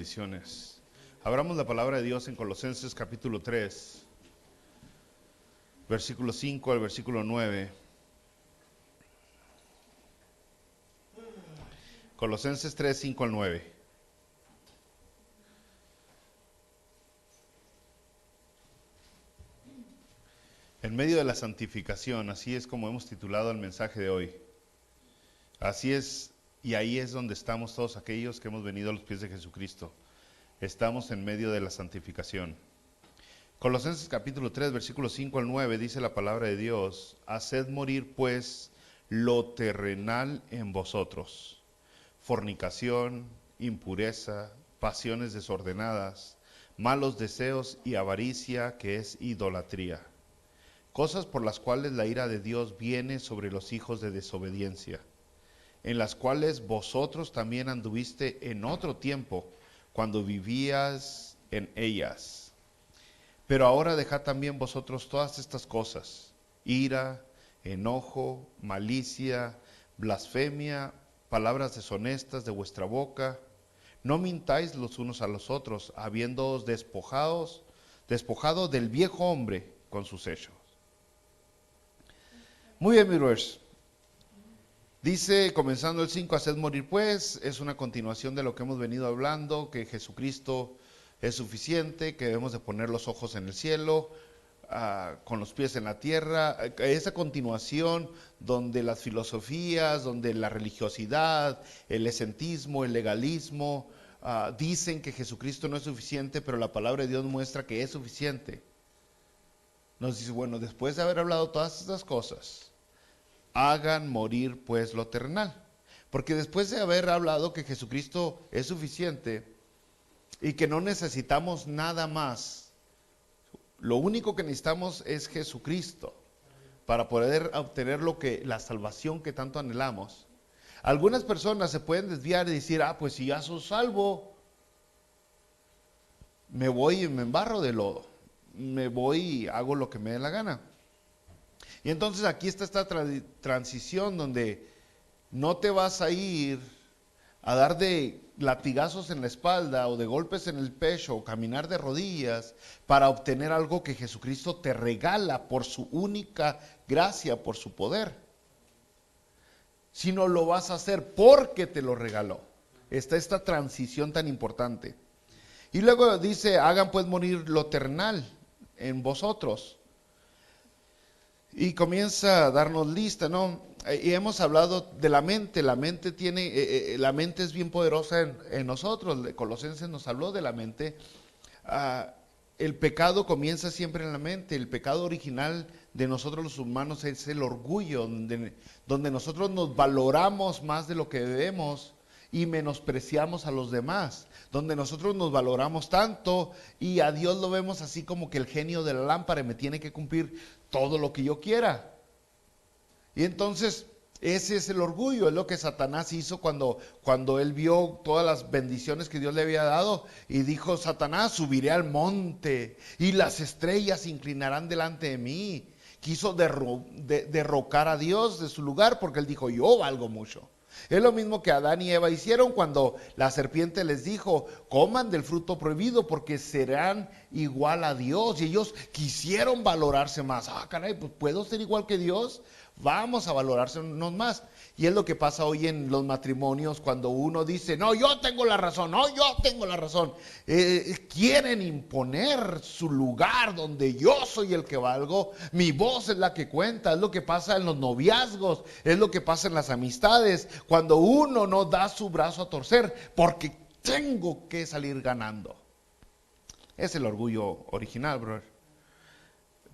bendiciones. Abramos la palabra de Dios en Colosenses capítulo 3, versículo 5 al versículo 9. Colosenses 3, 5 al 9. En medio de la santificación, así es como hemos titulado el mensaje de hoy. Así es, y ahí es donde estamos todos aquellos que hemos venido a los pies de Jesucristo. Estamos en medio de la santificación. Colosenses capítulo 3, versículos 5 al 9, dice la palabra de Dios: haced morir pues lo terrenal en vosotros: fornicación, impureza, pasiones desordenadas, malos deseos y avaricia, que es idolatría. Cosas por las cuales la ira de Dios viene sobre los hijos de desobediencia, en las cuales vosotros también anduviste en otro tiempo, cuando vivías en ellas. Pero ahora dejad también vosotros todas estas cosas: ira, enojo, malicia, blasfemia, palabras deshonestas de vuestra boca. No mintáis los unos a los otros, habiéndoos despojado del viejo hombre con sus hechos. Muy bien, mis brothers. Dice, comenzando el 5, haced morir pues, es una continuación de lo que hemos venido hablando, que Jesucristo es suficiente, que debemos de poner los ojos en el cielo, con los pies en la tierra. Esa continuación donde las filosofías, donde la religiosidad, el esentismo, el legalismo, dicen que Jesucristo no es suficiente, pero la palabra de Dios muestra que es suficiente. Nos dice, bueno, después de haber hablado todas estas cosas, hagan morir pues lo terrenal. Porque después de haber hablado que Jesucristo es suficiente y que no necesitamos nada más, lo único que necesitamos es Jesucristo para poder obtener la salvación que tanto anhelamos. Algunas personas se pueden desviar y decir, pues si ya soy salvo, me voy y me embarro de lodo, me voy y hago lo que me dé la gana. Y entonces aquí está esta transición donde no te vas a ir a dar de latigazos en la espalda o de golpes en el pecho o caminar de rodillas para obtener algo que Jesucristo te regala por su única gracia, por su poder. Sino lo vas a hacer porque te lo regaló. Está esta transición tan importante. Y luego dice, hagan pues morir lo terrenal en vosotros. Y comienza a darnos lista, ¿no? Y hemos hablado de la mente. La mente es bien poderosa en nosotros. Colosenses nos habló de la mente. El pecado comienza siempre en la mente. El pecado original de nosotros los humanos es el orgullo, donde nosotros nos valoramos más de lo que debemos y menospreciamos a los demás, donde nosotros nos valoramos tanto y a Dios lo vemos así como que el genio de la lámpara me tiene que cumplir todo lo que yo quiera. Y entonces ese es el orgullo, es lo que Satanás hizo cuando él vio todas las bendiciones que Dios le había dado y dijo, Satanás, subiré al monte y las estrellas se inclinarán delante de mí. Quiso derrocar a Dios de su lugar porque él dijo, yo valgo mucho. Es lo mismo que Adán y Eva hicieron cuando la serpiente les dijo, coman del fruto prohibido porque serán igual a Dios. Y ellos quisieron valorarse más. Caray, pues ¿puedo ser igual que Dios? Vamos a valorarnos más. Y es lo que pasa hoy en los matrimonios cuando uno dice, no, yo tengo la razón, no, yo tengo la razón. Quieren imponer su lugar donde yo soy el que valgo, mi voz es la que cuenta. Es lo que pasa en los noviazgos, es lo que pasa en las amistades, cuando uno no da su brazo a torcer porque tengo que salir ganando. Es el orgullo original, brother.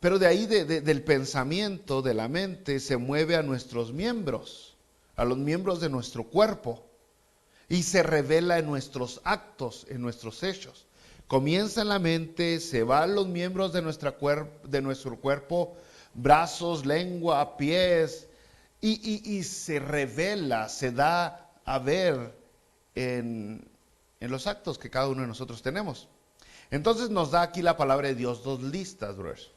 Pero de ahí del pensamiento, de la mente, se mueve a nuestros miembros, a los miembros de nuestro cuerpo, y se revela en nuestros actos, en nuestros hechos. Comienza en la mente, se va a los miembros de nuestro cuerpo, brazos, lengua, pies, y se revela, se da a ver en los actos que cada uno de nosotros tenemos. Entonces nos da aquí la palabra de Dios 2 listas, brothers.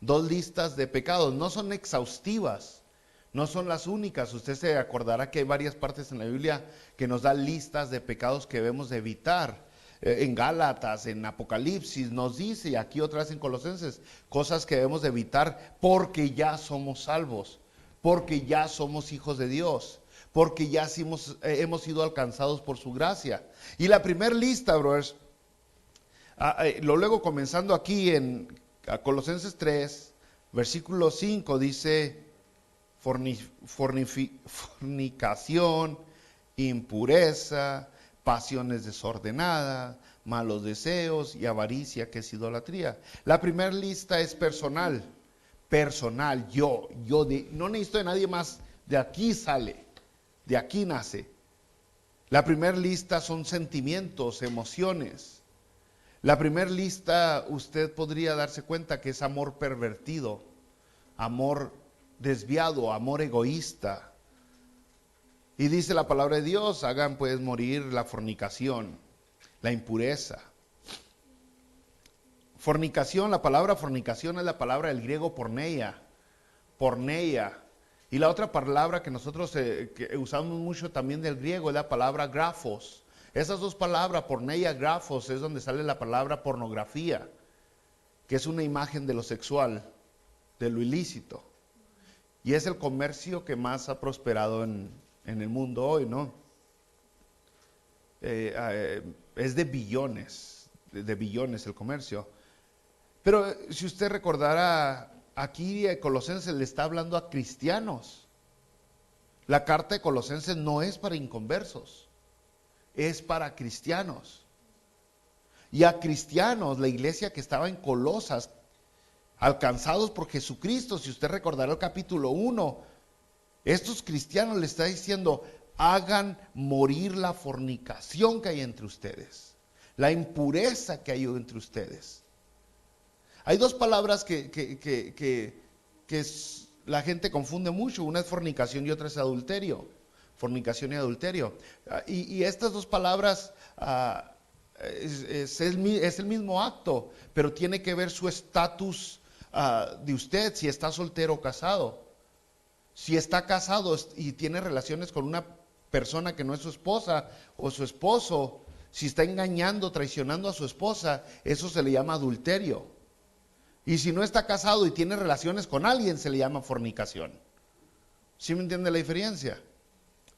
2 listas de pecados, no son exhaustivas, no son las únicas. Usted se acordará que hay varias partes en la Biblia que nos dan listas de pecados que debemos de evitar. en Gálatas, en Apocalipsis, nos dice, y aquí otra vez en Colosenses, cosas que debemos de evitar porque ya somos salvos, porque ya somos hijos de Dios, porque ya hemos sido alcanzados por su gracia. Y la primera lista, brothers, lo luego comenzando aquí en Colosenses 3, versículo 5, dice fornicación, impureza, pasiones desordenadas, malos deseos y avaricia, que es idolatría. La primera lista es personal, yo no necesito de nadie más, de aquí sale, de aquí nace. La primera lista son sentimientos, emociones. La primera lista usted podría darse cuenta que es amor pervertido, amor desviado, amor egoísta. Y dice la palabra de Dios, hagan pues morir la fornicación, la impureza. Fornicación, la palabra fornicación es la palabra del griego porneia. Y la otra palabra que nosotros que usamos mucho también del griego es la palabra grafos. Esas dos palabras, porneia, grafos, es donde sale la palabra pornografía, que es una imagen de lo sexual, de lo ilícito. Y es el comercio que más ha prosperado en el mundo hoy, ¿no? Es de billones el comercio. Pero si usted recordara, aquí Colosenses le está hablando a cristianos. La carta de Colosenses no es para inconversos, es para cristianos. Y a cristianos, la iglesia que estaba en Colosas, alcanzados por Jesucristo, si usted recordará el capítulo 1, estos cristianos le está diciendo, hagan morir la fornicación que hay entre ustedes, la impureza que hay entre ustedes. Hay dos palabras que la gente confunde mucho, una es fornicación y otra es adulterio. Fornicación y adulterio. Y estas dos palabras es el mismo acto, pero tiene que ver su estatus de usted, si está soltero o casado. Si está casado y tiene relaciones con una persona que no es su esposa o su esposo, si está engañando, traicionando a su esposa, eso se le llama adulterio. Y si no está casado y tiene relaciones con alguien, se le llama fornicación. ¿Sí me entiende la diferencia?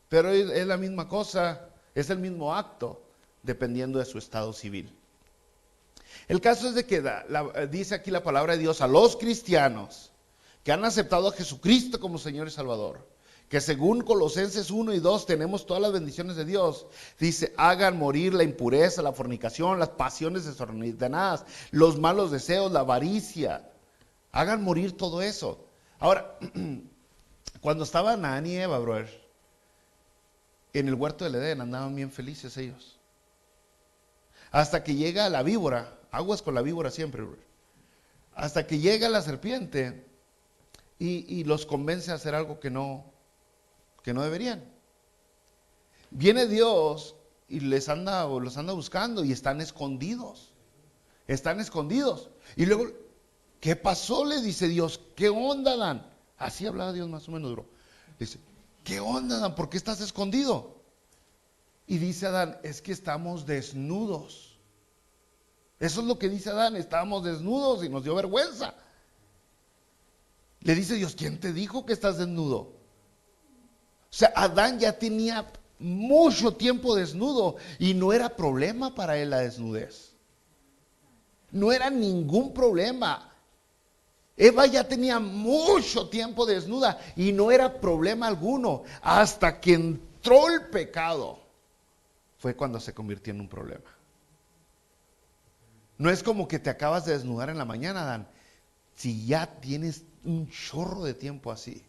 Pero es la misma cosa, es el mismo acto, dependiendo de su estado civil. El caso es de que dice aquí la palabra de Dios a los cristianos que han aceptado a Jesucristo como Señor y Salvador, que según Colosenses 1 y 2 tenemos todas las bendiciones de Dios. Dice, hagan morir la impureza, la fornicación, las pasiones desordenadas, los malos deseos, la avaricia. Hagan morir todo eso. Ahora, cuando estaban Adán y Eva, brother, en el huerto del Edén andaban bien felices ellos. Hasta que llega la víbora, aguas con la víbora siempre, brother. Hasta que llega la serpiente y los convence a hacer algo que no deberían. Viene Dios y los anda buscando y están escondidos. Y luego, ¿qué pasó? Le dice Dios, ¿qué onda, Adán? Así hablaba Dios más o menos, bro. Dice, ¿qué onda, Adán? ¿Por qué estás escondido? Y dice Adán, es que estamos desnudos. Eso es lo que dice Adán, estábamos desnudos y nos dio vergüenza. Le dice Dios, ¿quién te dijo que estás desnudo? O sea, Adán ya tenía mucho tiempo desnudo y no era problema para él la desnudez. No era ningún problema. Eva ya tenía mucho tiempo desnuda y no era problema alguno. Hasta que entró el pecado, fue cuando se convirtió en un problema. No es como que te acabas de desnudar en la mañana, Adán. Si ya tienes un chorro de tiempo así.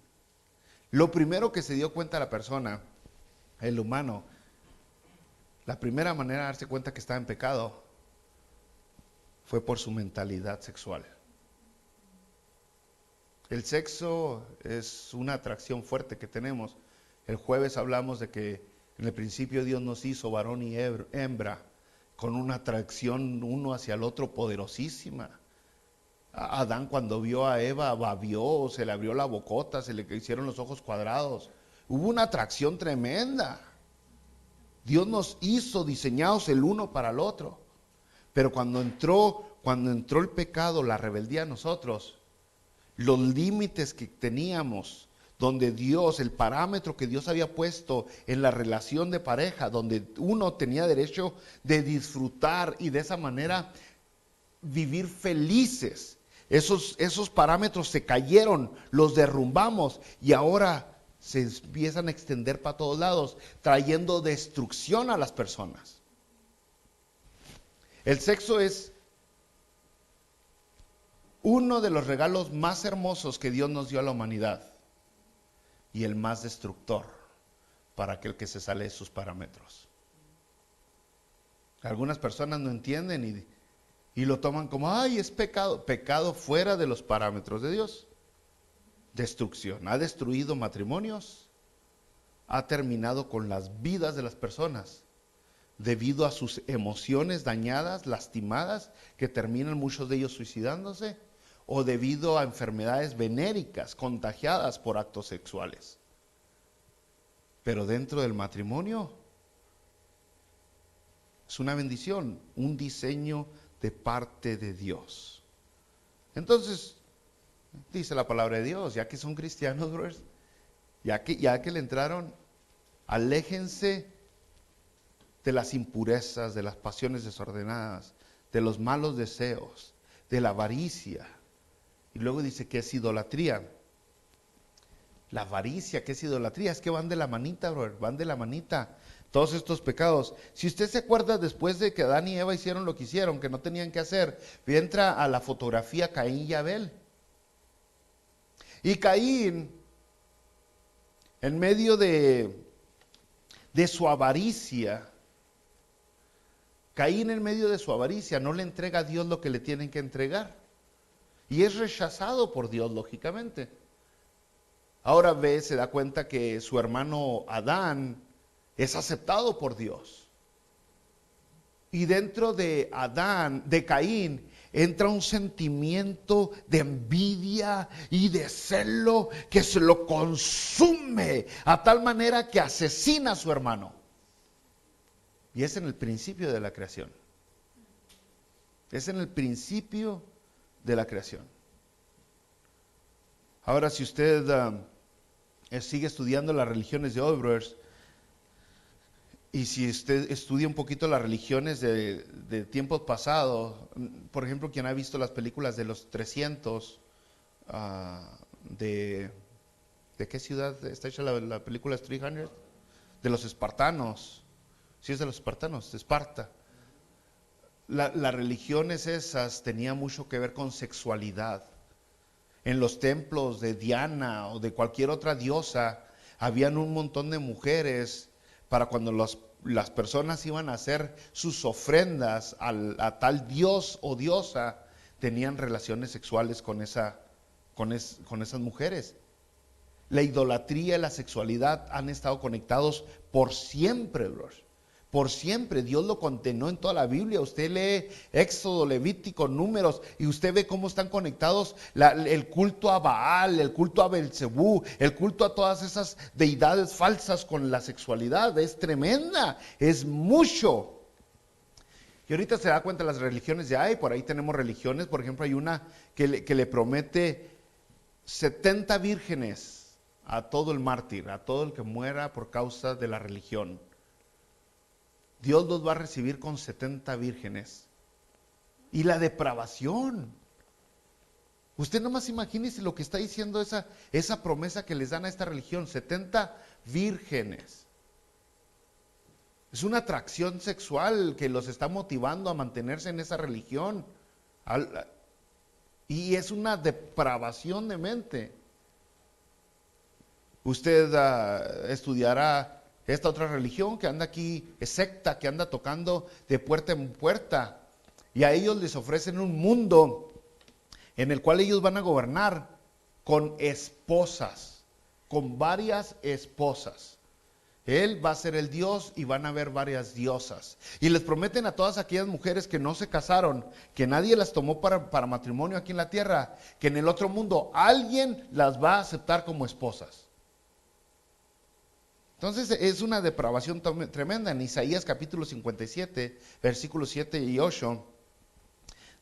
Lo primero que se dio cuenta la persona, el humano, la primera manera de darse cuenta que estaba en pecado fue por su mentalidad sexual. El sexo es una atracción fuerte que tenemos. El jueves hablamos de que en el principio Dios nos hizo varón y hembra con una atracción uno hacia el otro poderosísima. Adán cuando vio a Eva babió, se le abrió la bocota, se le hicieron los ojos cuadrados. Hubo una atracción tremenda. Dios nos hizo diseñados el uno para el otro. Pero cuando entró el pecado, la rebeldía a nosotros, los límites que teníamos, donde Dios, el parámetro que Dios había puesto en la relación de pareja, donde uno tenía derecho de disfrutar y de esa manera vivir felices, esos parámetros se cayeron, los derrumbamos y ahora se empiezan a extender para todos lados, trayendo destrucción a las personas. El sexo es uno de los regalos más hermosos que Dios nos dio a la humanidad y el más destructor para aquel que se sale de sus parámetros. Algunas personas no entienden y lo toman como, ay, es pecado, pecado fuera de los parámetros de Dios. Destrucción, ha destruido matrimonios, ha terminado con las vidas de las personas debido a sus emociones dañadas, lastimadas, que terminan muchos de ellos suicidándose, o debido a enfermedades venéricas contagiadas por actos sexuales. Pero dentro del matrimonio es una bendición, un diseño de parte de Dios. Entonces, dice la palabra de Dios, ya que son cristianos, brothers, ya que le entraron, aléjense de las impurezas, de las pasiones desordenadas, de los malos deseos, de la avaricia. Y luego dice que es idolatría. La avaricia, ¿qué es idolatría? Es que van de la manita, brother, van de la manita. Todos estos pecados. Si usted se acuerda, después de que Adán y Eva hicieron lo que hicieron, que no tenían que hacer, entra a la fotografía Caín y Abel. Y Caín, en medio de su avaricia, Caín en medio de su avaricia no le entrega a Dios lo que le tienen que entregar. Y es rechazado por Dios, lógicamente. Ahora se da cuenta que su hermano Adán es aceptado por Dios. Y dentro de Caín, entra un sentimiento de envidia y de celo que se lo consume a tal manera que asesina a su hermano. Y es en el principio de la creación. Es en el principio de la creación. Ahora, si usted sigue estudiando las religiones de hoy, brothers, y si usted estudia un poquito las religiones de tiempos pasados, por ejemplo, quien ha visto las películas de los 300, ¿de qué ciudad está hecha la película 300? De los espartanos. Sí, es de los espartanos, de Esparta. Las religiones esas tenían mucho que ver con sexualidad. En los templos de Diana o de cualquier otra diosa, habían un montón de mujeres para cuando las personas iban a hacer sus ofrendas a tal dios o diosa, tenían relaciones sexuales con esas mujeres. La idolatría y la sexualidad han estado conectados por siempre, bros. Por siempre. Dios lo condenó en toda la Biblia. Usted lee Éxodo, Levítico, Números, y usted ve cómo están conectados el culto a Baal, el culto a Belcebú, el culto a todas esas deidades falsas con la sexualidad. Es tremenda, es mucho. Y ahorita se da cuenta las religiones por ahí tenemos religiones, por ejemplo hay una que le promete 70 vírgenes a todo el mártir, a todo el que muera por causa de la religión. Dios los va a recibir con 70 vírgenes. Y la depravación. Usted nomás imagínese lo que está diciendo esa promesa que les dan a esta religión, 70 vírgenes. Es una atracción sexual que los está motivando a mantenerse en esa religión. Y es una depravación de mente. Usted estudiará esta otra religión que anda aquí, es secta, que anda tocando de puerta en puerta. Y a ellos les ofrecen un mundo en el cual ellos van a gobernar con esposas, con varias esposas. Él va a ser el Dios y van a haber varias diosas. Y les prometen a todas aquellas mujeres que no se casaron, que nadie las tomó para matrimonio aquí en la tierra, que en el otro mundo alguien las va a aceptar como esposas. Entonces es una depravación tremenda. En Isaías capítulo 57, versículos 7 y 8,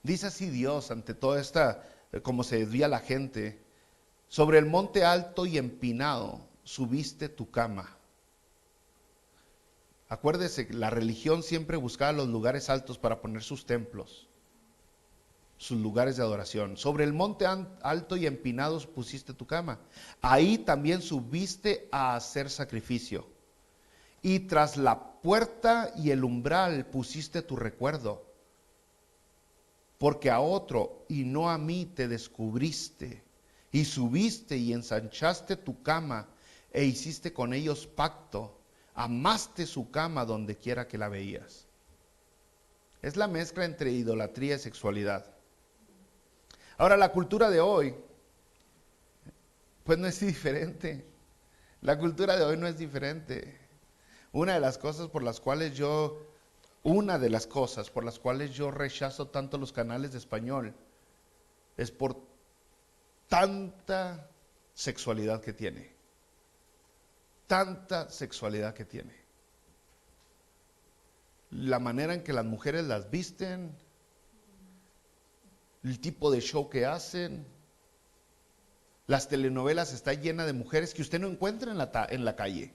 Dice así Dios ante toda esta, como se desvía la gente: sobre el monte alto y empinado subiste tu cama. Acuérdese que la religión siempre buscaba los lugares altos para poner sus templos, sus lugares de adoración. Sobre el monte alto y empinado pusiste tu cama. Ahí también subiste a hacer sacrificio. Y tras la puerta y el umbral pusiste tu recuerdo. Porque a otro y no a mí te descubriste. Y subiste y ensanchaste tu cama e hiciste con ellos pacto. Amaste su cama donde quiera que la veías. Es la mezcla entre idolatría y sexualidad. Ahora, la cultura de hoy, pues no es diferente. La cultura de hoy no es diferente. Una de las cosas por las cuales yo rechazo tanto los canales de español es por tanta sexualidad que tiene. Tanta sexualidad que tiene. La manera en que las mujeres las visten, el tipo de show que hacen. Las telenovelas están llenas de mujeres que usted no encuentra en la calle.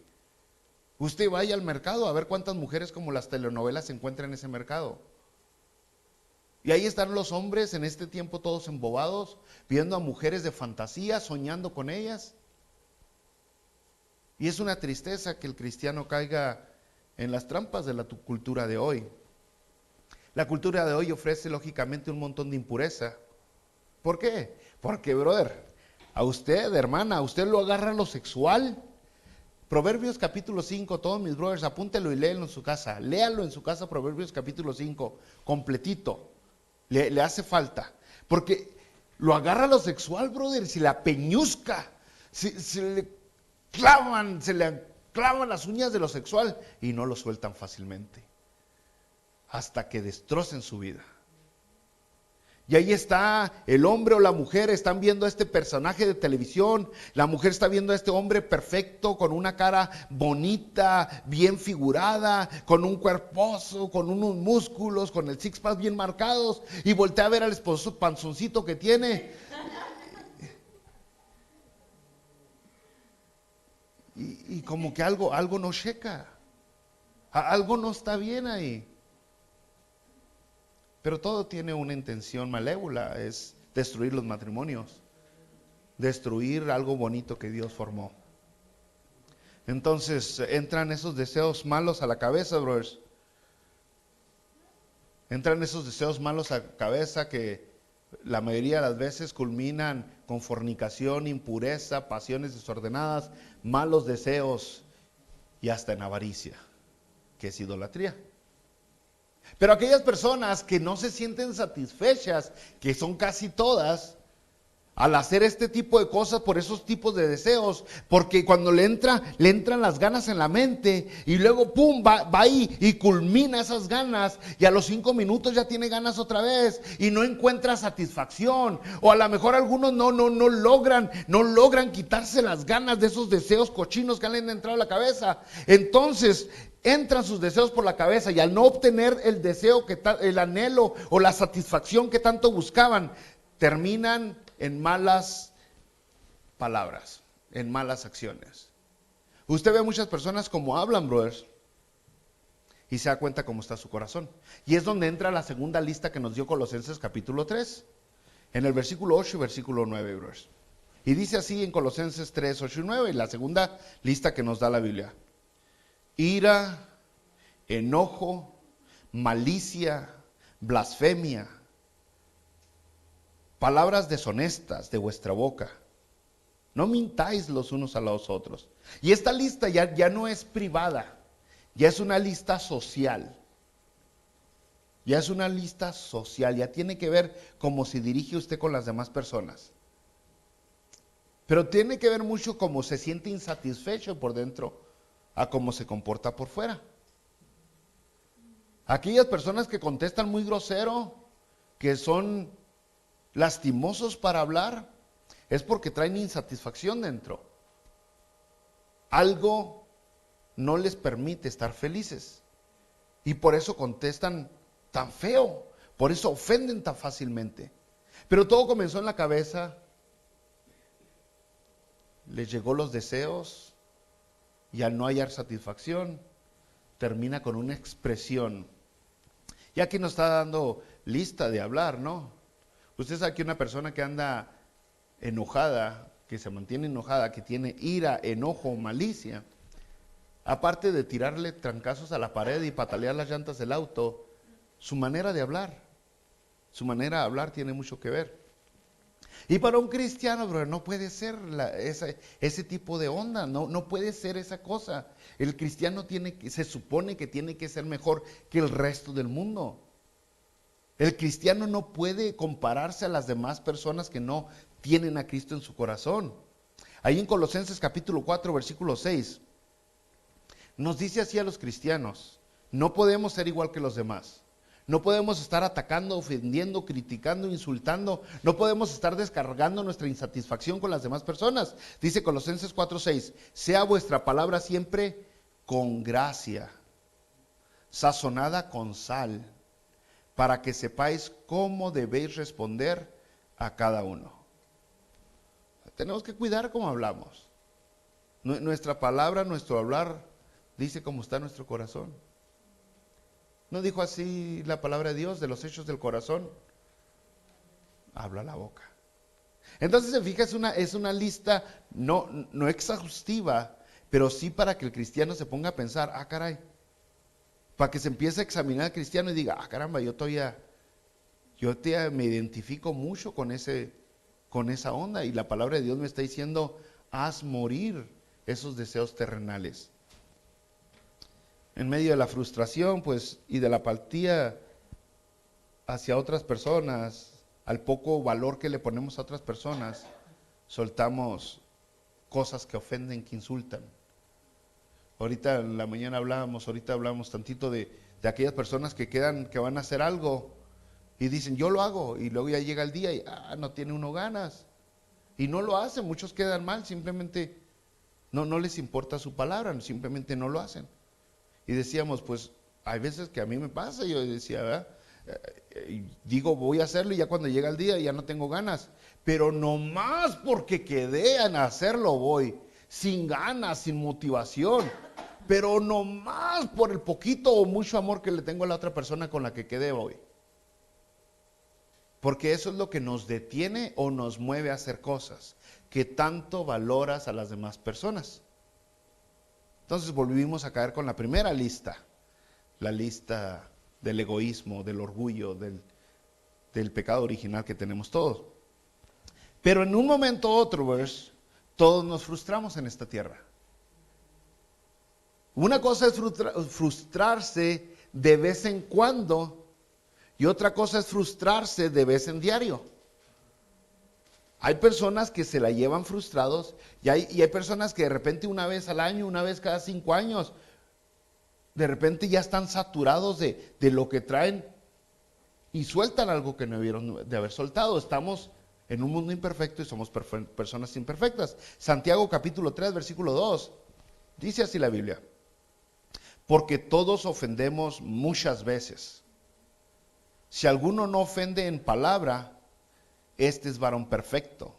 Usted vaya al mercado a ver cuántas mujeres como las telenovelas se encuentran en ese mercado. Y ahí están los hombres en este tiempo todos embobados, viendo a mujeres de fantasía, soñando con ellas. Y es una tristeza que el cristiano caiga en las trampas de la cultura de hoy. La cultura de hoy ofrece lógicamente un montón de impureza. ¿Por qué? Porque, brother, a usted, hermana, a usted lo agarra lo sexual. Proverbios capítulo 5, todos mis brothers, apúntelo y léelo en su casa. Léalo en su casa, Proverbios capítulo 5, completito. Le hace falta. Porque lo agarra lo sexual, brother, se la peñusca, se le clavan las uñas de lo sexual y no lo sueltan fácilmente. Hasta que destrocen su vida. Y ahí está el hombre o la mujer, están viendo a este personaje de televisión, la mujer está viendo a este hombre perfecto, con una cara bonita, bien figurada, con un cuerposo, con unos músculos, con el six-pack bien marcados, y voltea a ver al esposo panzoncito que tiene. Y como que algo no checa, algo no está bien ahí. Pero todo tiene una intención malévola, es destruir los matrimonios, destruir algo bonito que Dios formó. Entonces entran esos deseos malos a la cabeza, brothers. Entran esos deseos malos a la cabeza que la mayoría de las veces culminan con fornicación, impureza, pasiones desordenadas, malos deseos y hasta en avaricia, que es idolatría. Pero aquellas personas que no se sienten satisfechas, que son casi todas, al hacer este tipo de cosas por esos tipos de deseos, porque cuando le entran las ganas en la mente y luego pum, va ahí y culmina esas ganas y a los 5 minutos ya tiene ganas otra vez y no encuentra satisfacción, o a lo mejor algunos no logran quitarse las ganas de esos deseos cochinos que han entrado a la cabeza. Entonces entran sus deseos por la cabeza y al no obtener el deseo, el anhelo o la satisfacción que tanto buscaban, terminan en malas palabras, en malas acciones. Usted ve muchas personas como hablan, brothers, y se da cuenta cómo está su corazón. Y es donde entra la segunda lista que nos dio Colosenses capítulo 3, en el versículo 8 y versículo 9, brothers. Y dice así en Colosenses 3, 8 y 9, la segunda lista que nos da la Biblia: ira, enojo, malicia, blasfemia, palabras deshonestas de vuestra boca. No mintáis los unos a los otros. Y esta lista ya no es privada, ya es una lista social. Ya es una lista social, ya tiene que ver cómo se dirige usted con las demás personas. Pero tiene que ver mucho cómo se siente insatisfecho por dentro a cómo se comporta por fuera. Aquellas personas que contestan muy grosero, que son lastimosos para hablar, es porque traen insatisfacción dentro. Algo no les permite estar felices y por eso contestan tan feo, Por eso ofenden tan fácilmente. Pero todo comenzó en la cabeza. Les llegó los deseos y al no hallar satisfacción, termina con una expresión. Y aquí nos está dando lista de hablar, ¿no? Usted sabe que una persona que anda enojada, que se mantiene enojada, que tiene ira, enojo, malicia, aparte de tirarle trancazos a la pared y patalear las llantas del auto, su manera de hablar tiene mucho que ver. Y para un cristiano, bro, no puede ser ese tipo de onda, no puede ser esa cosa. El cristiano se supone que tiene que ser mejor que el resto del mundo. El cristiano no puede compararse a las demás personas que no tienen a Cristo en su corazón. Ahí en Colosenses capítulo 4, versículo 6, nos dice así a los cristianos: no podemos ser igual que los demás. No podemos estar atacando, ofendiendo, criticando, insultando. No podemos estar descargando nuestra insatisfacción con las demás personas. Dice Colosenses 4:6, sea vuestra palabra siempre con gracia, sazonada con sal, para que sepáis cómo debéis responder a cada uno. Tenemos que cuidar cómo hablamos. Nuestra palabra, nuestro hablar, dice cómo está nuestro corazón. ¿No dijo así la palabra de Dios? De los hechos del corazón habla la boca. Entonces, se fija, es una lista no exhaustiva, pero sí para que el cristiano se ponga a pensar, caray, para que se empiece a examinar al cristiano y diga, caramba, yo me identifico mucho con esa onda, y la palabra de Dios me está diciendo, haz morir esos deseos terrenales. En medio de la frustración, pues, y de la apatía hacia otras personas, al poco valor que le ponemos a otras personas, soltamos cosas que ofenden, que insultan. Ahorita en la mañana hablamos tantito de aquellas personas que van a hacer algo y dicen, yo lo hago, y luego ya llega el día y no tiene uno ganas. Y no lo hacen, muchos quedan mal, simplemente no les importa su palabra, simplemente no lo hacen. Y decíamos, pues, hay veces que a mí me pasa, yo decía, ¿verdad? Digo, voy a hacerlo y ya cuando llega el día ya no tengo ganas. Pero nomás porque quedé en hacerlo voy, sin ganas, sin motivación. Pero nomás por el poquito o mucho amor que le tengo a la otra persona con la que quedé voy. Porque eso es lo que nos detiene o nos mueve a hacer cosas, que tanto valoras a las demás personas. Entonces volvimos a caer con la primera lista, la lista del egoísmo, del orgullo, del pecado original que tenemos todos. Pero en un momento u otro, pues, todos nos frustramos en esta tierra. Una cosa es frustrarse de vez en cuando y otra cosa es frustrarse de vez en diario. Hay personas que se la llevan frustrados y hay personas que de repente una vez al año, una vez cada 5 años, de repente ya están saturados de lo que traen y sueltan algo que no debieron de haber soltado. Estamos en un mundo imperfecto y somos personas imperfectas. Santiago capítulo 3, versículo 2, dice así la Biblia: porque todos ofendemos muchas veces. Si alguno no ofende en palabra, este es varón perfecto,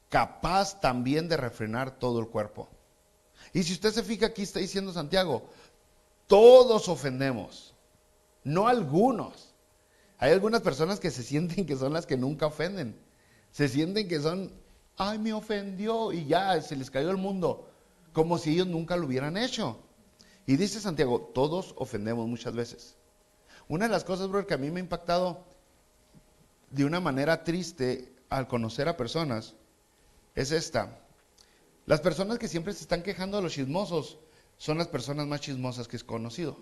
capaz también de refrenar todo el cuerpo. Y si usted se fija, aquí está diciendo Santiago, todos ofendemos, no algunos. Hay algunas personas que se sienten que son las que nunca ofenden. Se sienten que son, me ofendió y ya se les cayó el mundo, como si ellos nunca lo hubieran hecho. Y dice Santiago, todos ofendemos muchas veces. Una de las cosas, brother, que a mí me ha impactado de una manera triste al conocer a personas es esta: las personas que siempre se están quejando de los chismosos son las personas más chismosas que he conocido.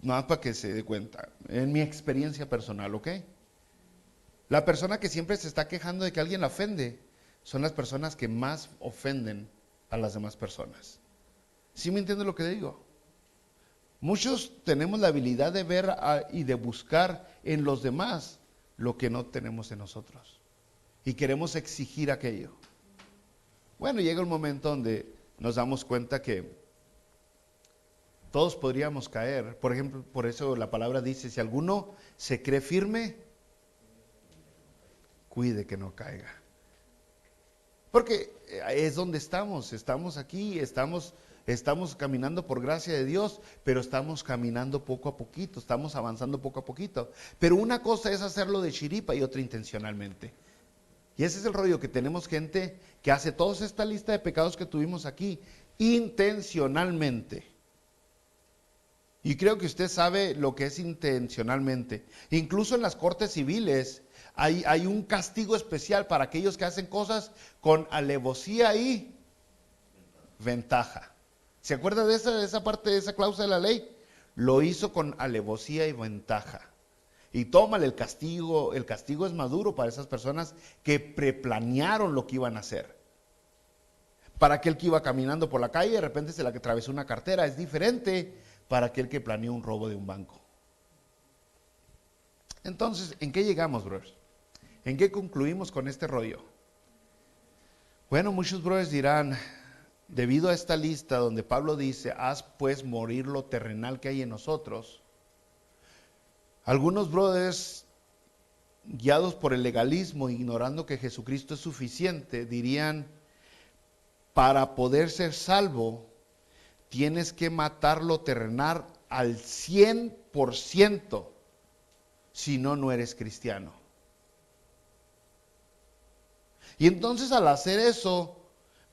Nada más para que se dé cuenta, en mi experiencia personal, ¿ok? La persona que siempre se está quejando de que alguien la ofende son las personas que más ofenden a las demás personas. ¿Sí me entiende lo que digo? Muchos tenemos la habilidad de ver y de buscar en los demás lo que no tenemos en nosotros. Y queremos exigir aquello. Bueno, llega un momento donde nos damos cuenta que Todos podríamos caer. Por ejemplo, por eso la palabra dice, si alguno se cree firme, cuide que no caiga. Porque es donde estamos aquí, estamos caminando por gracia de Dios, pero estamos caminando poco a poquito, estamos avanzando poco a poquito. Pero una cosa es hacerlo de chiripa y otra intencionalmente. Y ese es el rollo, que tenemos gente que hace toda esta lista de pecados que tuvimos aquí, intencionalmente. Y creo que usted sabe lo que es intencionalmente. Incluso en las cortes civiles hay un castigo especial para aquellos que hacen cosas con alevosía y ventaja. ¿Se acuerda de esa parte, de esa cláusula de la ley? Lo hizo con alevosía y ventaja. Y tómale el castigo es maduro para esas personas que preplanearon lo que iban a hacer. Para aquel que iba caminando por la calle, de repente se le atravesó una cartera, es diferente para aquel que planeó un robo de un banco. Entonces, ¿en qué llegamos, brothers? ¿En qué concluimos con este rollo? Bueno, muchos brothers dirán, debido a esta lista donde Pablo dice, haz pues morir lo terrenal que hay en nosotros, algunos brothers, guiados por el legalismo, ignorando que Jesucristo es suficiente, dirían, para poder ser salvo, tienes que matar lo terrenal al 100%, si no, no eres cristiano. Y entonces al hacer eso,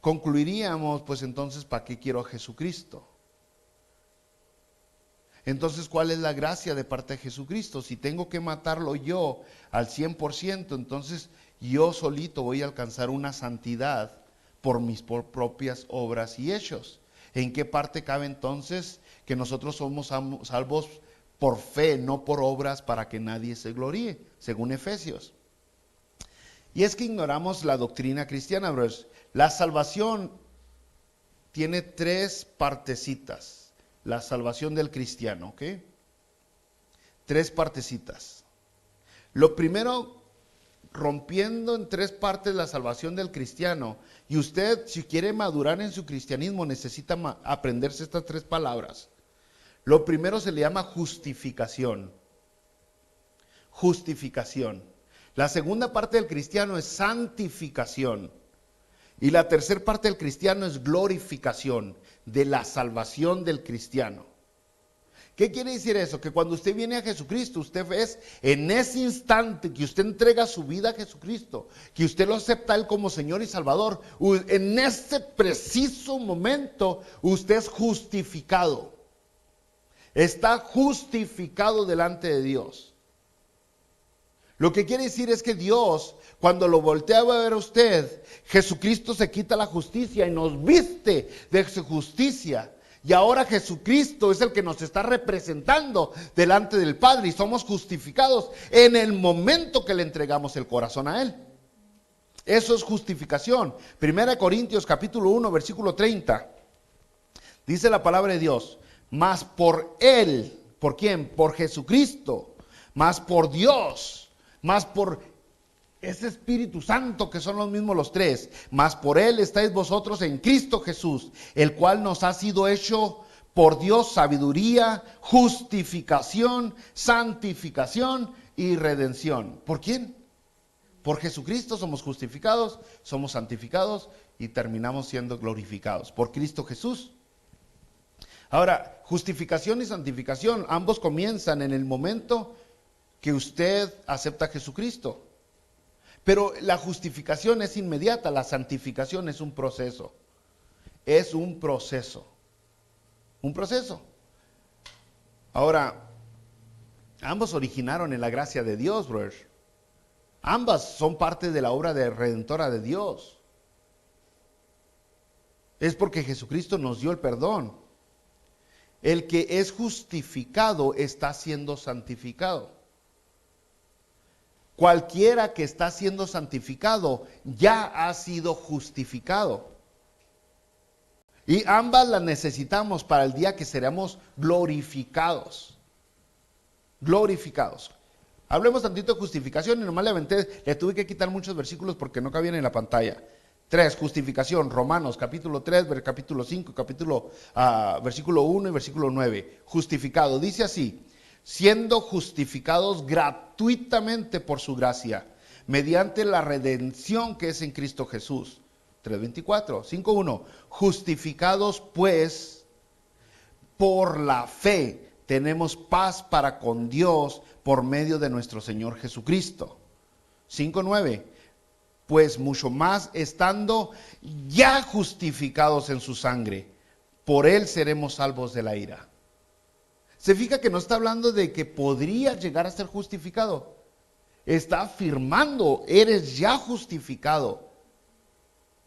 concluiríamos, pues entonces, ¿para qué quiero a Jesucristo? Entonces, ¿cuál es la gracia de parte de Jesucristo? Si tengo que matarlo yo al 100%, entonces yo solito voy a alcanzar una santidad por mis propias obras y hechos. ¿En qué parte cabe entonces que nosotros somos salvos por fe, no por obras, para que nadie se gloríe, según Efesios? Y es que ignoramos la doctrina cristiana, brothers. La salvación tiene 3 partecitas. La salvación del cristiano, ¿ok? 3 partecitas. Lo primero, rompiendo en 3 partes la salvación del cristiano. Y usted, si quiere madurar en su cristianismo, necesita aprenderse estas 3 palabras. Lo primero se le llama justificación. Justificación. La segunda parte del cristiano es santificación. Y la tercera parte del cristiano es glorificación, de la salvación del cristiano. ¿Qué quiere decir eso? Que cuando usted viene a Jesucristo, usted es en ese instante que usted entrega su vida a Jesucristo, que usted lo acepta a Él como Señor y Salvador, en ese preciso momento usted es justificado. Está justificado delante de Dios. Lo que quiere decir es que Dios, cuando lo voltea a ver a usted, Jesucristo se quita la justicia y nos viste de su justicia. Y ahora Jesucristo es el que nos está representando delante del Padre y somos justificados en el momento que le entregamos el corazón a Él. Eso es justificación. 1 Corintios capítulo 1, versículo 30. Dice la palabra de Dios, mas por Él, ¿por quién? Por Jesucristo, mas por Dios, más por ese Espíritu Santo que son los mismos los 3, más por Él estáis vosotros en Cristo Jesús, el cual nos ha sido hecho por Dios sabiduría, justificación, santificación y redención. ¿Por quién? Por Jesucristo somos justificados, somos santificados y terminamos siendo glorificados. Por Cristo Jesús. Ahora, justificación y santificación, ambos comienzan en el momento que usted acepta a Jesucristo. Pero la justificación es inmediata, la santificación es un proceso. Es un proceso. Un proceso. Ahora, ambos originaron en la gracia de Dios, brother. Ambas son parte de la obra redentora de Dios. Es porque Jesucristo nos dio el perdón. El que es justificado está siendo santificado. Cualquiera que está siendo santificado ya ha sido justificado. Y ambas las necesitamos para el día que seremos glorificados. Glorificados. Hablemos tantito de justificación y nomás le tuve que quitar muchos versículos porque no cabían en la pantalla. 3, justificación, Romanos capítulo 3, capítulo 5, versículo 1 y versículo 9. Justificado, dice así: siendo justificados gratuitamente por su gracia, mediante la redención que es en Cristo Jesús. 3:24, 5:1. Justificados pues por la fe, tenemos paz para con Dios por medio de nuestro Señor Jesucristo. 5:9. Pues mucho más estando ya justificados en su sangre, por él seremos salvos de la ira. Se fija que no está hablando de que podría llegar a ser justificado. Está afirmando, eres ya justificado.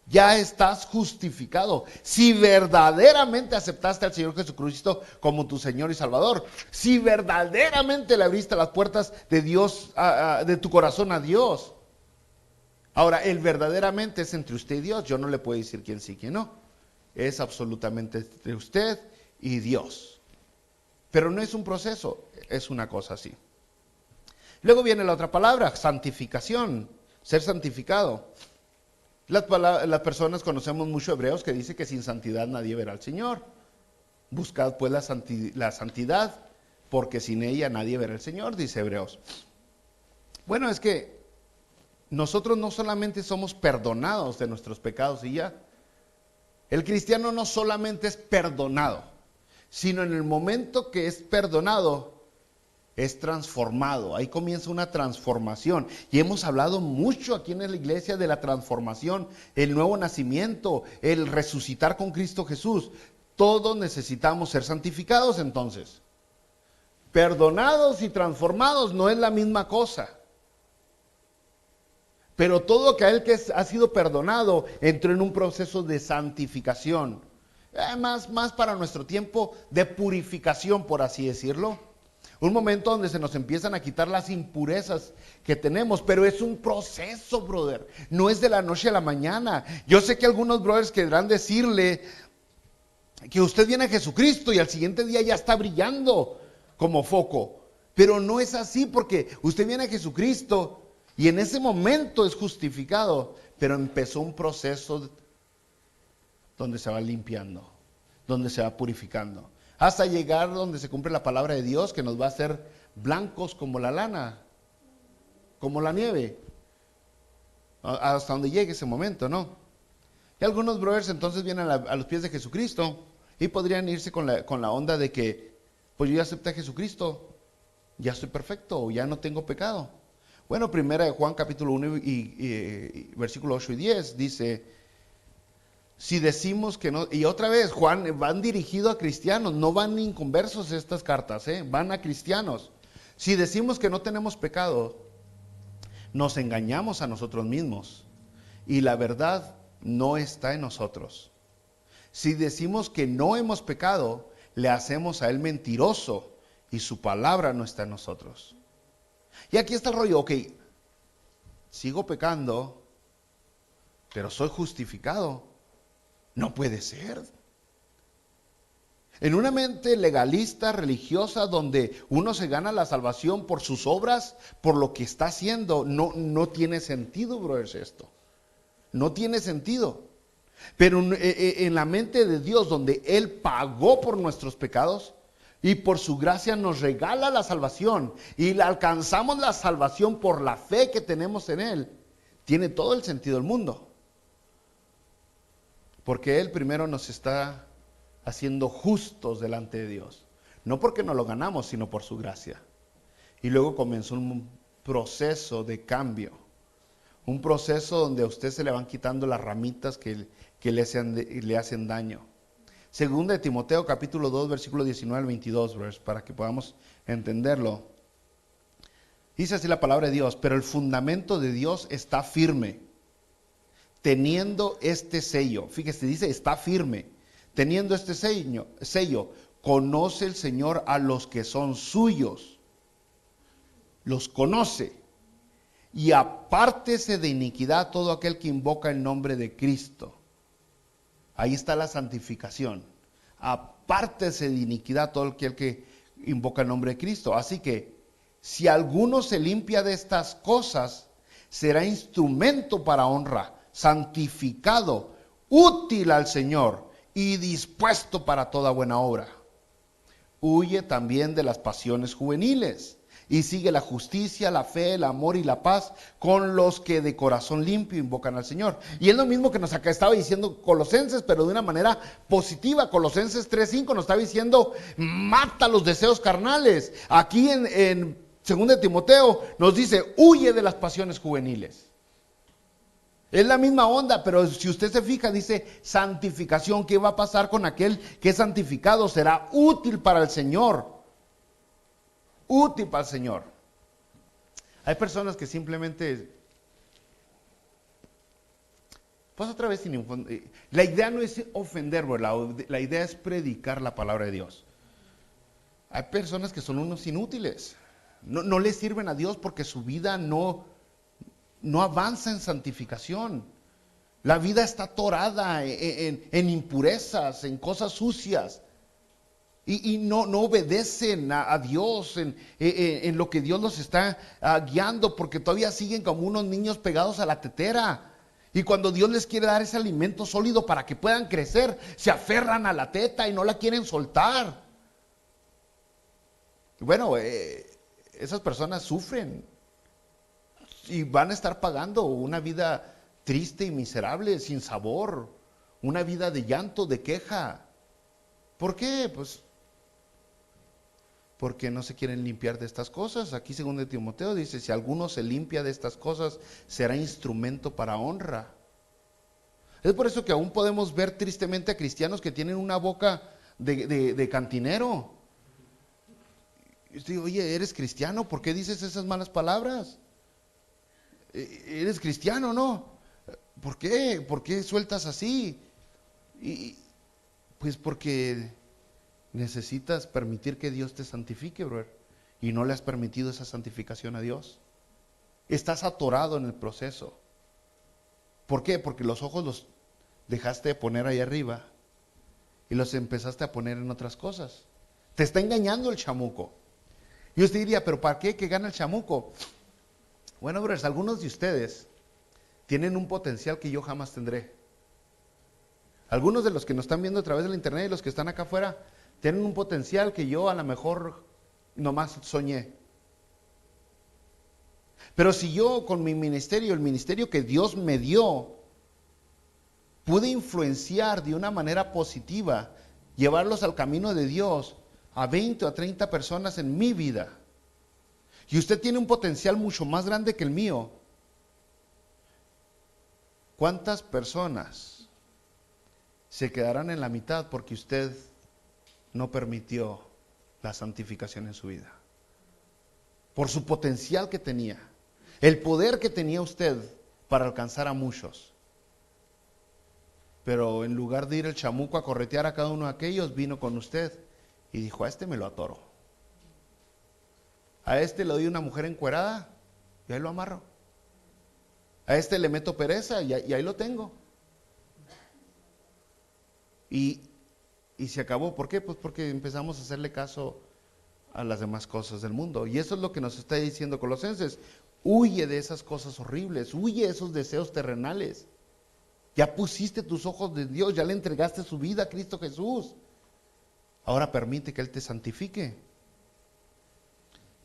Ya estás justificado. Si verdaderamente aceptaste al Señor Jesucristo como tu Señor y Salvador, si verdaderamente le abriste las puertas de Dios, de tu corazón a Dios. Ahora, el verdaderamente es entre usted y Dios. Yo no le puedo decir quién sí, quién no. Es absolutamente entre usted y Dios. Pero no es un proceso, es una cosa así. Luego viene la otra palabra, santificación, ser santificado. Las personas conocemos mucho hebreos que dice que sin santidad nadie verá al Señor. Buscad pues la santidad, porque sin ella nadie verá al Señor, dice Hebreos. Bueno, es que nosotros no solamente somos perdonados de nuestros pecados y ya. El cristiano no solamente es perdonado, sino en el momento que es perdonado, es transformado. Ahí comienza una transformación. Y hemos hablado mucho aquí en la iglesia de la transformación, el nuevo nacimiento, el resucitar con Cristo Jesús. Todos necesitamos ser santificados entonces. Perdonados y transformados no es la misma cosa. Pero todo aquel que ha sido perdonado entró en un proceso de santificación. Más para nuestro tiempo de purificación, por así decirlo. Un momento donde se nos empiezan a quitar las impurezas que tenemos, pero es un proceso, brother. No es de la noche a la mañana. Yo sé que algunos brothers querrán decirle que usted viene a Jesucristo y al siguiente día ya está brillando como foco. Pero no es así, porque usted viene a Jesucristo y en ese momento es justificado, pero empezó un proceso donde se va limpiando, donde se va purificando, hasta llegar donde se cumple la palabra de Dios, que nos va a hacer blancos como la lana, como la nieve, hasta donde llegue ese momento, ¿no? Y algunos brothers entonces vienen a los pies de Jesucristo y podrían irse con la onda de que, pues yo ya acepté a Jesucristo, ya estoy perfecto, o ya no tengo pecado. Bueno, primera de Juan capítulo 1 y versículo 8 y 10 dice: si decimos que no, y otra vez, Juan, van dirigidos a cristianos, no van inconversos estas cartas, van a cristianos. Si decimos que no tenemos pecado, nos engañamos a nosotros mismos y la verdad no está en nosotros. Si decimos que no hemos pecado, le hacemos a él mentiroso y su palabra no está en nosotros. Y aquí está el rollo, ok, sigo pecando, pero soy justificado. No puede ser. En una mente legalista, religiosa, donde uno se gana la salvación por sus obras, por lo que está haciendo, no tiene sentido, brothers, esto. No tiene sentido. Pero en la mente de Dios, donde Él pagó por nuestros pecados y por su gracia nos regala la salvación y alcanzamos la salvación por la fe que tenemos en Él, tiene todo el sentido del mundo. Porque Él primero nos está haciendo justos delante de Dios. No porque nos lo ganamos, sino por su gracia. Y luego comenzó un proceso de cambio. Un proceso donde a usted se le van quitando las ramitas que le hacen daño. Segunda de Timoteo capítulo 2, versículo 19 al 22, para que podamos entenderlo. Dice así la palabra de Dios: pero el fundamento de Dios está firme, teniendo este sello. Fíjese, dice está firme, teniendo este sello. Conoce el Señor a los que son suyos. Los conoce. Y apártese de iniquidad todo aquel que invoca el nombre de Cristo. Ahí está la santificación. Apártese de iniquidad todo aquel que invoca el nombre de Cristo. Así que, si alguno se limpia de estas cosas, será instrumento para honra, santificado, útil al Señor y dispuesto para toda buena obra. Huye también de las pasiones juveniles y sigue la justicia, la fe, el amor y la paz con los que de corazón limpio invocan al Señor. Y es lo mismo que nos acá estaba diciendo Colosenses, pero de una manera positiva. Colosenses 3:5 nos estaba diciendo, mata los deseos carnales. Aquí en 2 Timoteo nos dice, huye de las pasiones juveniles. Es la misma onda, pero si usted se fija, dice santificación. ¿Qué va a pasar con aquel que es santificado? Será útil para el Señor. Útil para el Señor. Hay personas que simplemente, pues otra vez, la idea no es ofender, la idea es predicar la palabra de Dios. Hay personas que son unos inútiles, no le sirven a Dios porque su vida no avanza en santificación. La vida está atorada en impurezas, en cosas sucias. Y no obedecen a Dios en lo que Dios los está guiando, porque todavía siguen como unos niños pegados a la tetera. Y cuando Dios les quiere dar ese alimento sólido para que puedan crecer, se aferran a la teta y no la quieren soltar. Y bueno, esas personas sufren y van a estar pagando una vida triste y miserable, sin sabor, una vida de llanto, de queja. ¿Por qué? Pues porque no se quieren limpiar de estas cosas. Aquí 2 Timoteo dice, si alguno se limpia de estas cosas, será instrumento para honra. Es por eso que aún podemos ver tristemente a cristianos que tienen una boca de cantinero. Y usted dice, oye, ¿eres cristiano? ¿Por qué dices esas malas palabras? ¿Eres cristiano, no? ¿Por qué? ¿Por qué sueltas así? Y pues porque necesitas permitir que Dios te santifique, brother. Y no le has permitido esa santificación a Dios. Estás atorado en el proceso. ¿Por qué? Porque los ojos los dejaste de poner ahí arriba y los empezaste a poner en otras cosas. Te está engañando el chamuco. Y usted diría, ¿pero para qué que gana el chamuco? Bueno, brothers, algunos de ustedes tienen un potencial que yo jamás tendré. Algunos de los que nos están viendo a través de la internet y los que están acá afuera tienen un potencial que yo a lo mejor nomás soñé. Pero si yo con mi ministerio, el ministerio que Dios me dio, pude influenciar de una manera positiva, llevarlos al camino de Dios, a 20 o a 30 personas en mi vida, y usted tiene un potencial mucho más grande que el mío, ¿cuántas personas se quedarán en la mitad porque usted no permitió la santificación en su vida? Por su potencial que tenía, el poder que tenía usted para alcanzar a muchos. Pero en lugar de ir el chamuco a corretear a cada uno de aquellos, vino con usted y dijo, a este me lo atoro. A este le doy una mujer encuerada y ahí lo amarro. A este le meto pereza y ahí lo tengo. Y se acabó. ¿Por qué? Pues porque empezamos a hacerle caso a las demás cosas del mundo. Y eso es lo que nos está diciendo Colosenses. Huye de esas cosas horribles, huye de esos deseos terrenales. Ya pusiste tus ojos de Dios, ya le entregaste su vida a Cristo Jesús. Ahora permite que Él te santifique.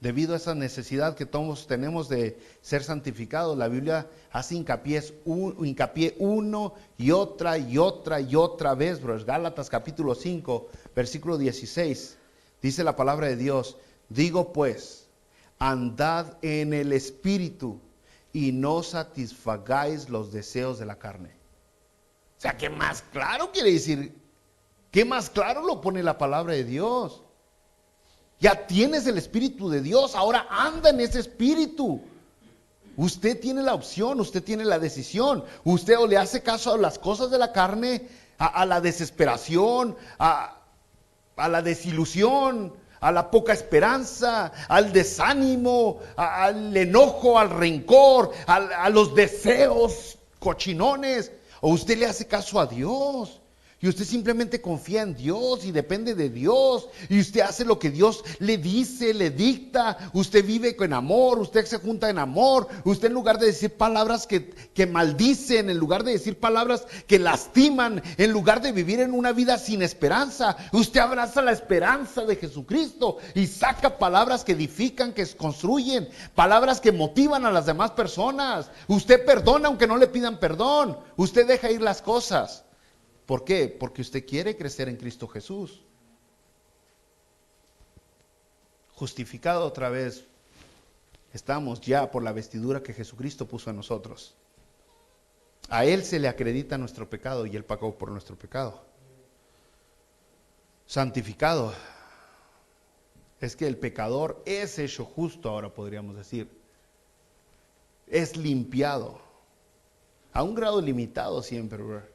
Debido a esa necesidad que todos tenemos de ser santificados, la Biblia hace hincapié uno y otra vez, bros. Gálatas capítulo 5, versículo 16, dice la palabra de Dios, digo pues, andad en el Espíritu y no satisfagáis los deseos de la carne. O sea, ¿qué más claro quiere decir? ¿Qué más claro lo pone la palabra de Dios? Ya tienes el Espíritu de Dios, ahora anda en ese Espíritu. Usted tiene la opción, usted tiene la decisión. Usted o le hace caso a las cosas de la carne, a la desesperación, a la desilusión, a la poca esperanza, al desánimo, al enojo, al rencor, a los deseos cochinones. O usted le hace caso a Dios. Y usted simplemente confía en Dios y depende de Dios. Y usted hace lo que Dios le dice, le dicta. Usted vive con amor, usted se junta en amor. Usted en lugar de decir palabras que maldicen, en lugar de decir palabras que lastiman, en lugar de vivir en una vida sin esperanza, usted abraza la esperanza de Jesucristo y saca palabras que edifican, que construyen, palabras que motivan a las demás personas. Usted perdona aunque no le pidan perdón. Usted deja ir las cosas. ¿Por qué? Porque usted quiere crecer en Cristo Jesús. Justificado otra vez, estamos ya por la vestidura que Jesucristo puso en nosotros. A Él se le acredita nuestro pecado y Él pagó por nuestro pecado. Santificado. Es que el pecador es hecho justo, ahora podríamos decir. Es limpiado. A un grado limitado siempre, ¿verdad?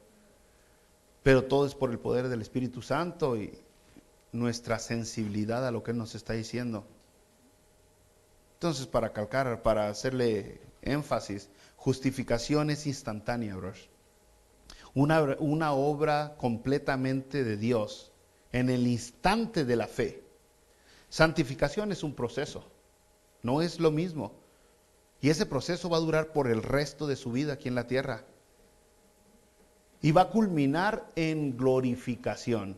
Pero todo es por el poder del Espíritu Santo y nuestra sensibilidad a lo que Él nos está diciendo. Entonces, para hacerle énfasis, justificación es instantánea, bro. Una obra completamente de Dios en el instante de la fe. Santificación es un proceso, no es lo mismo. Y ese proceso va a durar por el resto de su vida aquí en la tierra. Y va a culminar en glorificación.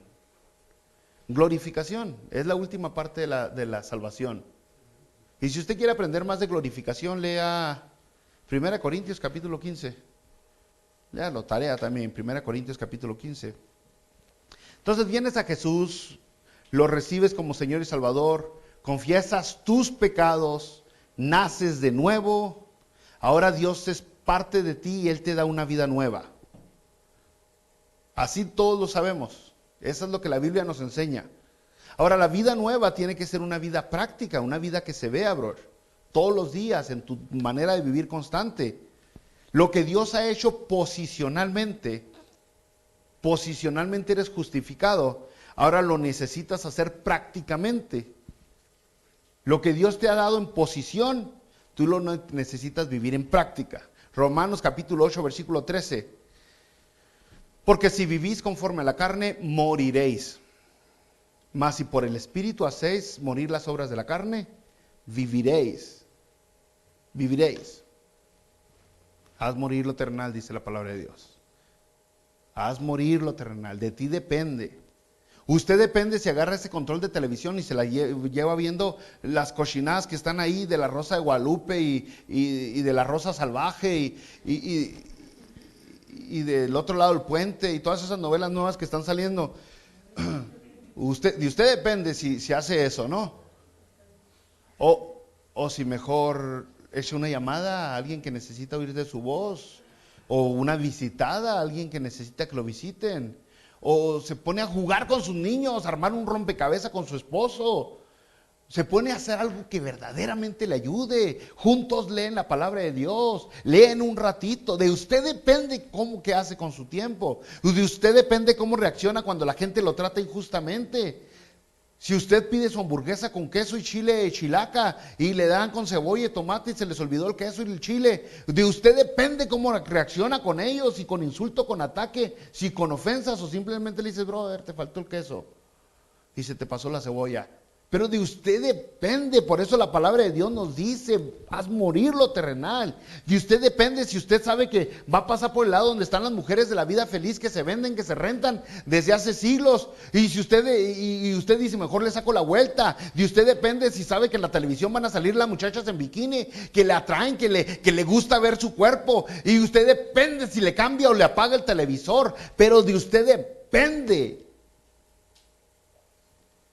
Glorificación es la última parte de la salvación. Y si usted quiere aprender más de glorificación, lea 1 Corintios capítulo 15. Léalo, tarea también, 1 Corintios capítulo 15. Entonces vienes a Jesús, lo recibes como Señor y Salvador, confiesas tus pecados, naces de nuevo. Ahora Dios es parte de ti y Él te da una vida nueva. Así todos lo sabemos. Eso es lo que la Biblia nos enseña. Ahora, la vida nueva tiene que ser una vida práctica, una vida que se vea, bro. Todos los días, en tu manera de vivir constante. Lo que Dios ha hecho posicionalmente eres justificado. Ahora lo necesitas hacer prácticamente. Lo que Dios te ha dado en posición, tú lo necesitas vivir en práctica. Romanos capítulo 8, versículo 13. Porque si vivís conforme a la carne, moriréis. Mas si por el Espíritu hacéis morir las obras de la carne, viviréis. Viviréis. Haz morir lo terrenal, dice la palabra de Dios. Haz morir lo terrenal. De ti depende. Usted depende si agarra ese control de televisión y se la lleva viendo las cochinadas que están ahí de la Rosa de Guadalupe y de la Rosa Salvaje y del otro lado del puente y todas esas novelas nuevas que están saliendo. De usted depende si hace eso, ¿no? O si mejor echa una llamada a alguien que necesita oír de su voz, o una visitada a alguien que necesita que lo visiten, o se pone a jugar con sus niños, a armar un rompecabezas con su esposo. Se pone a hacer algo que verdaderamente le ayude. Juntos leen la palabra de Dios, leen un ratito. De usted depende cómo que hace con su tiempo. De usted depende cómo reacciona cuando la gente lo trata injustamente. Si usted pide su hamburguesa con queso y chile chilaca y le dan con cebolla y tomate y se les olvidó el queso y el chile, de usted depende cómo reacciona con ellos, si con insulto, con ataque, si con ofensas o simplemente le dices, brother, te faltó el queso y se te pasó la cebolla. Pero de usted depende, por eso la palabra de Dios nos dice, haz morir lo terrenal. De usted depende si usted sabe que va a pasar por el lado donde están las mujeres de la vida feliz que se venden, que se rentan desde hace siglos. Y si usted dice, mejor le saco la vuelta. De usted depende si sabe que en la televisión van a salir las muchachas en bikini, que le atraen, que le gusta ver su cuerpo. Y usted depende si le cambia o le apaga el televisor. Pero de usted depende.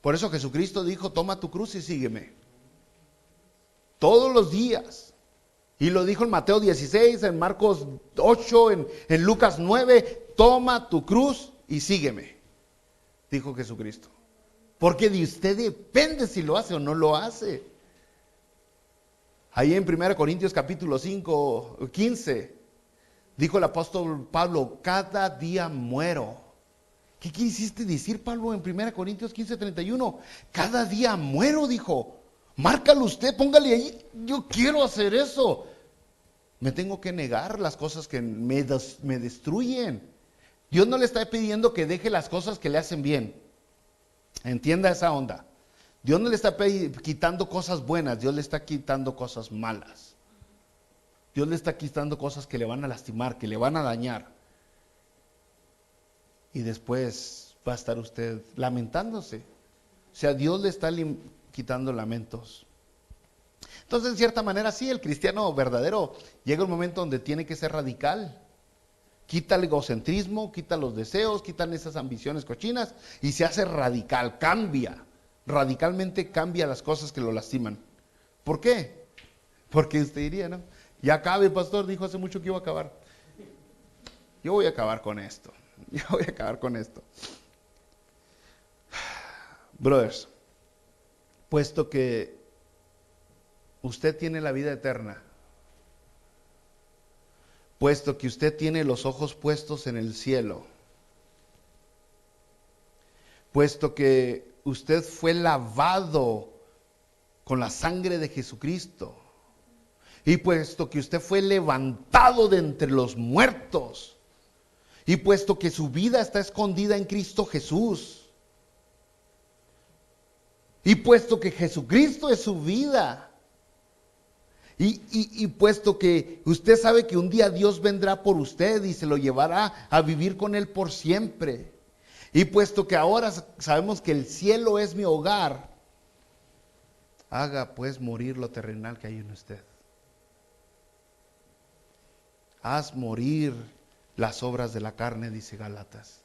Por eso Jesucristo dijo, toma tu cruz y sígueme. Todos los días. Y lo dijo en Mateo 16, en Marcos 8, en Lucas 9, toma tu cruz y sígueme. Dijo Jesucristo. Porque de usted depende si lo hace o no lo hace. Ahí en 1 Corintios capítulo 5, 15, dijo el apóstol Pablo, cada día muero. ¿Qué quisiste decir, Pablo, en 1 Corintios 15, 31? Cada día muero, dijo. Márcalo usted, póngale ahí. Yo quiero hacer eso. Me tengo que negar las cosas que me destruyen. Dios no le está pidiendo que deje las cosas que le hacen bien. Entienda esa onda. Dios no le está quitando cosas buenas, Dios le está quitando cosas malas. Dios le está quitando cosas que le van a lastimar, que le van a dañar. Y después va a estar usted lamentándose. O sea, Dios le está quitando lamentos. Entonces, en cierta manera, sí, el cristiano verdadero llega un momento donde tiene que ser radical. Quita el egocentrismo, quita los deseos, quitan esas ambiciones cochinas y se hace radical, cambia. Radicalmente cambia las cosas que lo lastiman. ¿Por qué? Porque usted diría, ¿no? Ya acabe, pastor, dijo hace mucho que iba a acabar. Yo voy a acabar con esto. Yo voy a acabar con esto. Brothers, puesto que usted tiene la vida eterna, puesto que usted tiene los ojos puestos en el cielo, puesto que usted fue lavado con la sangre de Jesucristo, y puesto que usted fue levantado de entre los muertos, y puesto que su vida está escondida en Cristo Jesús, y puesto que Jesucristo es su vida, y puesto que usted sabe que un día Dios vendrá por usted y se lo llevará a vivir con Él por siempre, y puesto que ahora sabemos que el cielo es mi hogar, haga pues morir lo terrenal que hay en usted. Haz morir las obras de la carne, dice Gálatas.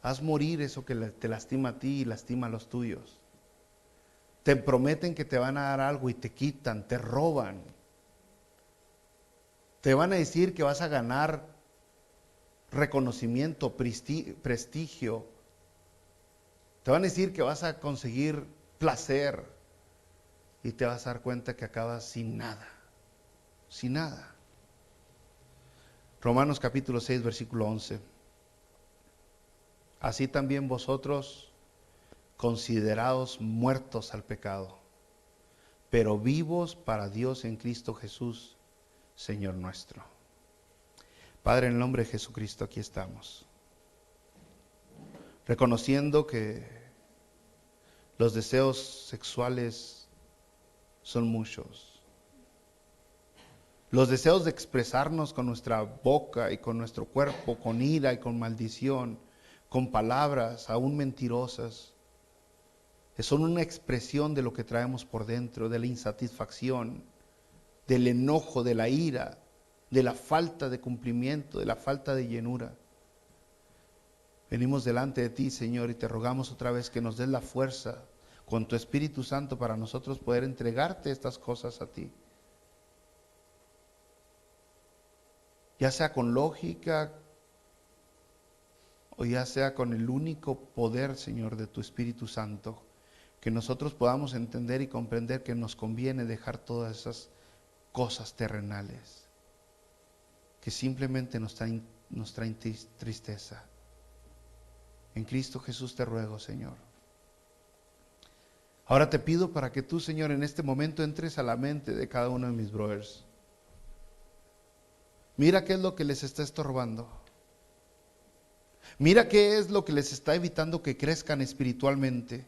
Haz morir eso que te lastima a ti y lastima a los tuyos. Te prometen que te van a dar algo y te quitan, te roban. Te van a decir que vas a ganar reconocimiento, prestigio. Te van a decir que vas a conseguir placer y te vas a dar cuenta que acabas sin nada, sin nada. Romanos capítulo 6, versículo 11. Así también vosotros, considerados muertos al pecado, pero vivos para Dios en Cristo Jesús, Señor nuestro. Padre, en el nombre de Jesucristo, aquí estamos, reconociendo que los deseos sexuales son muchos. Los deseos de expresarnos con nuestra boca y con nuestro cuerpo, con ira y con maldición, con palabras aún mentirosas, son una expresión de lo que traemos por dentro, de la insatisfacción, del enojo, de la ira, de la falta de cumplimiento, de la falta de llenura. Venimos delante de ti, Señor, y te rogamos otra vez que nos des la fuerza con tu Espíritu Santo para nosotros poder entregarte estas cosas a ti. Ya sea con lógica o ya sea con el único poder, Señor, de tu Espíritu Santo, que nosotros podamos entender y comprender que nos conviene dejar todas esas cosas terrenales que simplemente nos traen tristeza. En Cristo Jesús te ruego, Señor. Ahora te pido para que tú, Señor, en este momento entres a la mente de cada uno de mis brothers. Mira qué es lo que les está estorbando. Mira qué es lo que les está evitando que crezcan espiritualmente.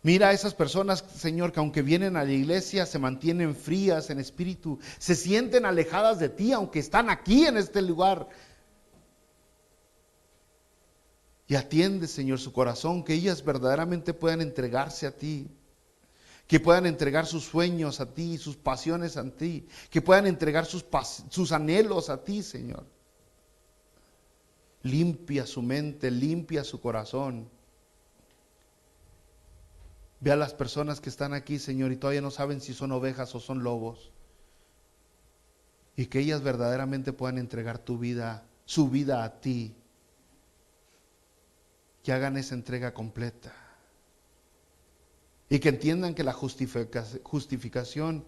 Mira a esas personas, Señor, que aunque vienen a la iglesia se mantienen frías en espíritu, se sienten alejadas de ti, aunque están aquí en este lugar. Y atiende, Señor, su corazón, que ellas verdaderamente puedan entregarse a ti, que puedan entregar sus sueños a ti, sus pasiones a ti, que puedan entregar sus anhelos a ti, Señor. Limpia su mente, limpia su corazón. Ve a las personas que están aquí, Señor, y todavía no saben si son ovejas o son lobos. Y que ellas verdaderamente puedan entregar su vida a ti. Que hagan esa entrega completa. Y que entiendan que la justificación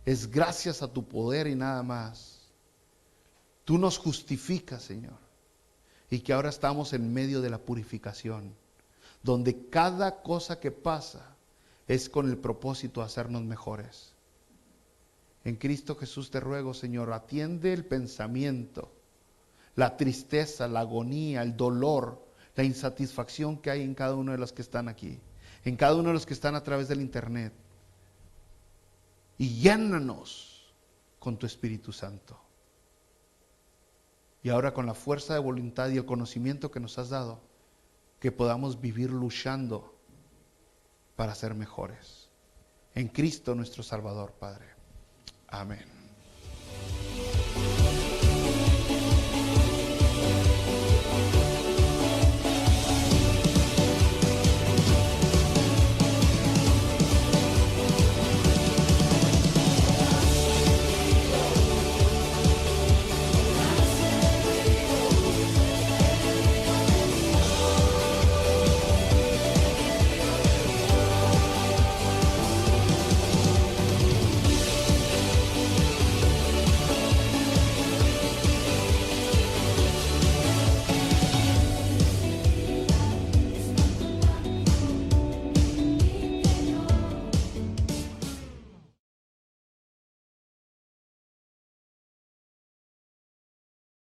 es gracias a tu poder y nada más. Tú nos justificas, Señor. Y que ahora estamos en medio de la purificación, donde cada cosa que pasa es con el propósito de hacernos mejores. En Cristo Jesús te ruego, Señor, atiende el pensamiento, la tristeza, la agonía, el dolor, la insatisfacción que hay en cada uno de los que están aquí, en cada uno de los que están a través del internet. Y llénanos con tu Espíritu Santo. Y ahora con la fuerza de voluntad y el conocimiento que nos has dado, que podamos vivir luchando para ser mejores. En Cristo nuestro Salvador, Padre. Amén.